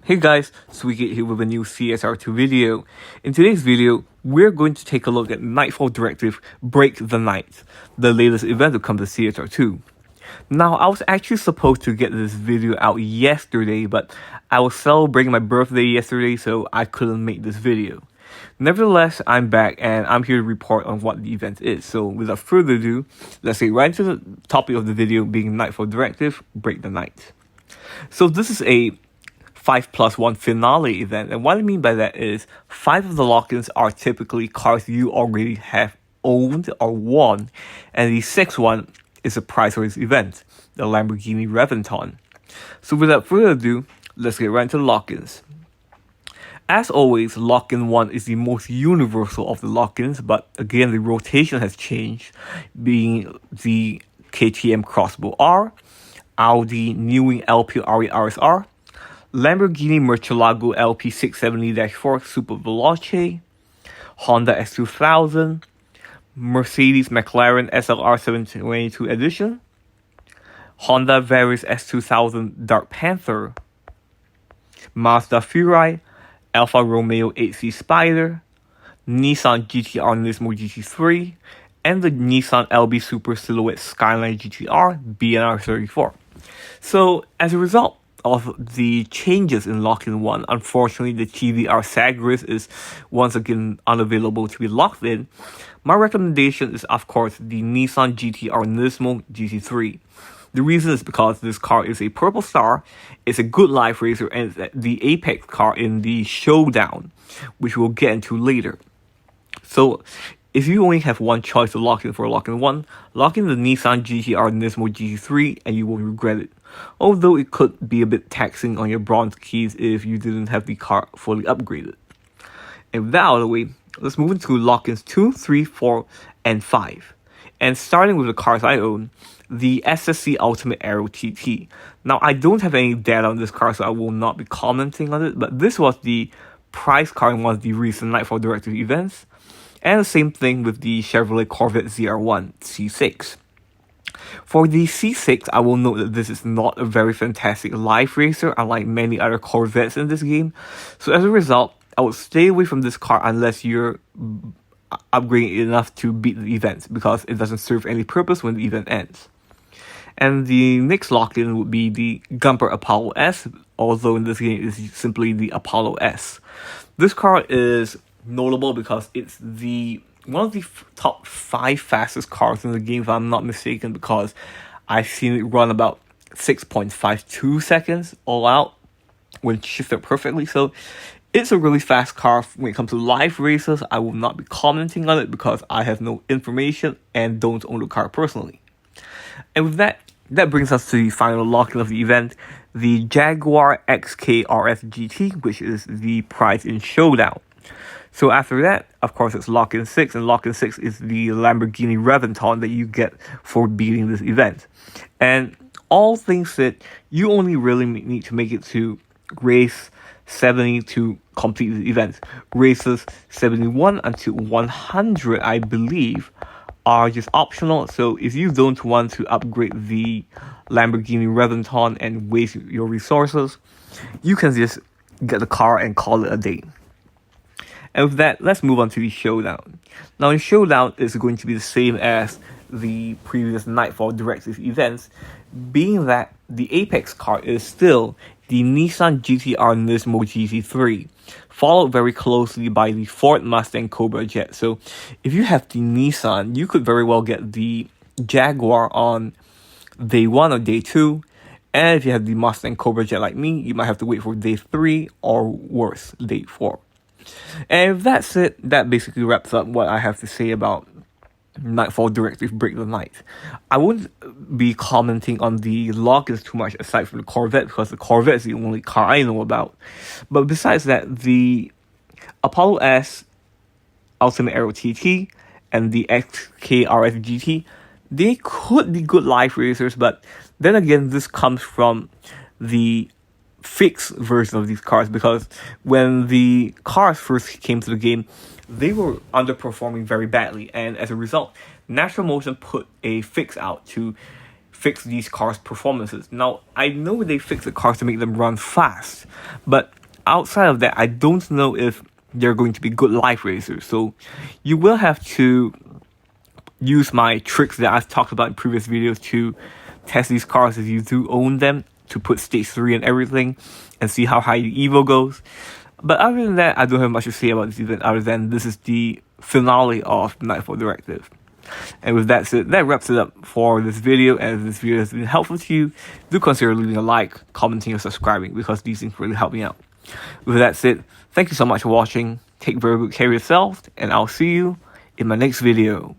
Hey guys, Sweet here with a new CSR2 video. In today's video, we're going to take a look at Nightfall Directive Break the Night, the latest event to come to CSR2. Now, I was actually supposed to get this video out yesterday, but I was celebrating my birthday yesterday, so I couldn't make this video. Nevertheless, I'm back and I'm here to report on what the event is. So without further ado, let's get right into the topic of the video, being Nightfall Directive Break the Night. So this is a 5+1 finale event, and what I mean by that is 5 of the lock-ins are typically cars you already have owned or won, and the 6th one is a prize for this event, the Lamborghini Reventon. So without further ado, let's get right into the lock-ins. As always, lock-in 1 is the most universal of the lock-ins, but again the rotation has changed, being the KTM Crossbow R, Audi Newing LP RSR, Lamborghini Murcielago LP 670-4 Super Veloce, Honda S2000, Mercedes McLaren SLR 722 Edition, Honda Varis S2000 Dark Panther, Mazda Furai, Alfa Romeo 8C Spider, Nissan GTR Nismo GT3, and the Nissan LB Super Silhouette Skyline GTR BNR 34. So, as a result of the changes in lock-in 1, unfortunately the TVR Sagres is once again unavailable to be locked in. My recommendation is of course the Nissan GTR Nismo GT3. The reason is because this car is a purple star, it's a good life racer, and it's the apex car in the showdown, which we'll get into later. So if you only have one choice to lock in for lock-in 1, lock in the Nissan GTR Nismo GT3 and you won't regret it. Although it could be a bit taxing on your bronze keys if you didn't have the car fully upgraded. And with that out of the way, let's move into lock-ins 2, 3, 4, and 5. And starting with the cars I own, the SSC Ultimate Aero TT. Now, I don't have any data on this car, so I will not be commenting on it, but this was the prize car in one of the recent Nightfall Directive events. And the same thing with the Chevrolet Corvette ZR1 C6. For the C6, I will note that this is not a very fantastic life racer, unlike many other Corvettes in this game. So as a result, I would stay away from this car unless you're upgrading enough to beat the event, because it doesn't serve any purpose when the event ends. And the next lock-in would be the Gumper Apollo S, although in this game it's simply the Apollo S. This car is notable because it's one of the top 5 fastest cars in the game, if I'm not mistaken, because I've seen it run about 6.52 seconds all out when shifted perfectly. So it's a really fast car. When it comes to live races, I will not be commenting on it because I have no information and don't own the car personally. And with that brings us to the final lock-in of the event, the Jaguar XK-RS GT, which is the prize in Showdown. So after that, of course, it's lock-in 6, and lock-in 6 is the Lamborghini Reventon that you get for beating this event. And all things said, you only really need to make it to race 70 to complete the event. Races 71 until 100, I believe, are just optional. So if you don't want to upgrade the Lamborghini Reventon and waste your resources, you can just get the car and call it a day. And with that, let's move on to the Showdown. Now, in Showdown, it's going to be the same as the previous Nightfall Directive events, being that the apex car is still the Nissan GTR Nismo GT3, followed very closely by the Ford Mustang Cobra Jet. So if you have the Nissan, you could very well get the Jaguar on day 1 or day 2. And if you have the Mustang Cobra Jet like me, you might have to wait for day 3 or worse, day 4. And if that's it, that basically wraps up what I have to say about Nightfall Directive Break the Night. I won't be commenting on the lock-ins too much aside from the Corvette, because the Corvette is the only car I know about. But besides that, the Apollo S Ultimate Aero TT and the XK-RS GT, they could be good life racers, but then again, this comes from the fixed version of these cars, because when the cars first came to the game, they were underperforming very badly, and as a result, Natural Motion put a fix out to fix these cars' performances. Now, I know they fix the cars to make them run fast, but outside of that, I don't know if they're going to be good life racers. So you will have to use my tricks that I've talked about in previous videos to test these cars if you do own them, to put stage 3 and everything and see how high the Evo goes. But other than that, I don't have much to say about this event other than this is the finale of Nightfall Directive. And with that said, that wraps it up for this video. And if this video has been helpful to you, do consider leaving a like, commenting, or subscribing, because these things really help me out. With that said, thank you so much for watching. Take very good care of yourself, and I'll see you in my next video.